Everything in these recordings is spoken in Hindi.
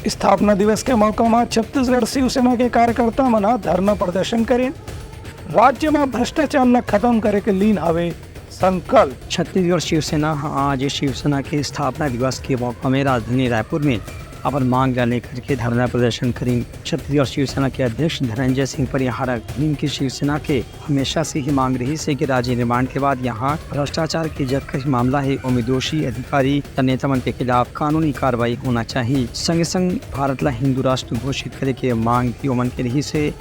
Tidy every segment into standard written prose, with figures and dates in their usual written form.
स्थापना दिवस के मौके में छत्तीसगढ़ शिवसेना के कार्यकर्ता मना धरना प्रदर्शन करें। राज्य में भ्रष्टाचार न खत्म करे के लीन हवे संकल्प। छत्तीसगढ़ शिवसेना आज शिवसेना के स्थापना दिवस के मौके में राजधानी रायपुर में अपन मांग लेकर के धरना प्रदर्शन करें। छत्तीसगढ़ शिवसेना के अध्यक्ष धनंजय सिंह परिहार की शिवसेना के हमेशा से ही मांग रही है कि राज्य निर्माण के बाद यहाँ भ्रष्टाचार के जब का मामला है उनमें दोषी अधिकारी या नेता मन के खिलाफ कानूनी कार्रवाई होना चाहिए। संग संग भारत ला हिंदू राष्ट्र घोषित करे के मांग की उमन के रही से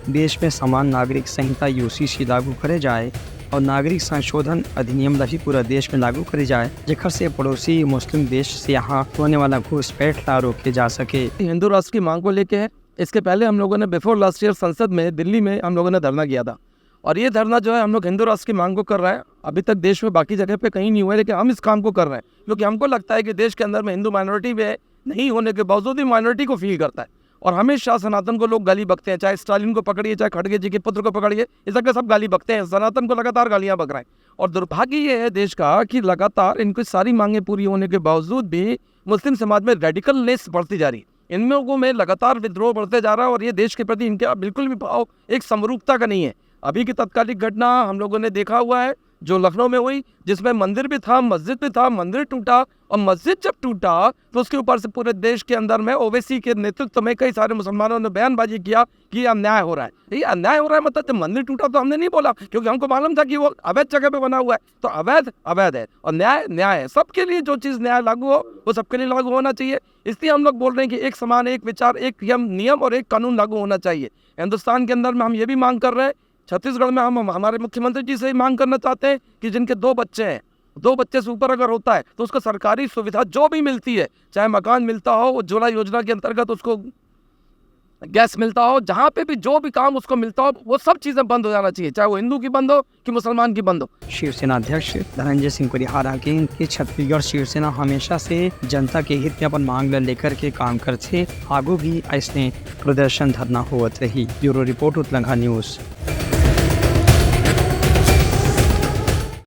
देश में समान नागरिक संहिता यूसीसी लागू करे जाए और नागरिक संशोधन अधिनियम भी पूरा देश में लागू करे जाए, जेकर से पड़ोसी मुस्लिम देश से यहाँ होने वाला घुसपैठ ला रोके जा सके। हिंदू राष्ट्र की मांग को लेके है। इसके पहले हम लोगों ने बिफोर लास्ट ईयर संसद में दिल्ली में हम लोगों ने धरना किया था और ये धरना जो है हम लोग हिंदू राष्ट्र की मांग को कर रहे हैं। अभी तक देश में बाकी जगह पे कहीं नहीं हुआ है, लेकिन हम इस काम को कर रहे हैं क्योंकि हमको लगता है कि देश के अंदर में हिंदू माइनॉरिटी में नहीं होने के बावजूद भी माइनॉरिटी को फील करता है और हमेशा सनातन को लोग गाली बकते हैं। चाहे स्टालिन को पकड़िए, चाहे खड़गे जी के पुत्र को पकड़िए, इस सबके सब गाली बकते हैं। सनातन को लगातार गालियां बक रहे हैं और दुर्भाग्य ये है देश का कि लगातार इनकी सारी मांगें पूरी होने के बावजूद भी मुस्लिम समाज में रेडिकलनेस बढ़ती जा रही है। इन लोगों में लगातार विद्रोह बढ़ते जा रहा है और ये देश के प्रति इनके बिल्कुल भी भाव एक समरूपता का नहीं है। अभी की तत्कालिक घटना हम लोगों ने देखा हुआ है जो लखनऊ में हुई, जिसमें मंदिर भी था, मस्जिद भी था, मंदिर टूटा और मस्जिद जब टूटा तो उसके ऊपर से पूरे देश के अंदर में ओवैसी के नेतृत्व में कई सारे मुसलमानों ने बयानबाजी किया कि अन्याय हो रहा है। ये अन्याय हो रहा है मतलब जब मंदिर टूटा तो हमने नहीं बोला क्योंकि हमको मालूम था कि वो अवैध जगह पे बना हुआ है, तो अवैध अवैध है और न्याय न्याय है। सबके लिए जो चीज़ न्याय लागू हो वो सबके लिए लागू होना चाहिए। इसलिए हम लोग बोल रहे हैं कि एक समान, एक विचार, एक नियम और एक कानून लागू होना चाहिए। हिंदुस्तान के अंदर में हम ये भी मांग कर रहे हैं, छत्तीसगढ़ में हम हमारे मुख्यमंत्री जी से ही मांग करना चाहते हैं कि जिनके 2 बच्चे हैं, 2 बच्चे से ऊपर अगर होता है तो उसको सरकारी सुविधा जो भी मिलती है, चाहे मकान मिलता हो, उज्ज्वला योजना के अंतर्गत उसको गैस मिलता हो, जहाँ पे भी जो भी काम उसको मिलता हो वो सब चीज़ें बंद हो जाना चाहिए, चाहे वो हिंदू की बंद हो कि मुसलमान की बंद हो। शिवसेना अध्यक्ष धनंजय सिंह परिहार की छत्तीसगढ़ शिवसेना हमेशा से जनता के हित में अपन मांग लेकर के काम करते, आगू भी ऐसने प्रदर्शन धरना होवत रही। ब्यूरो रिपोर्ट उत्लंघा न्यूज।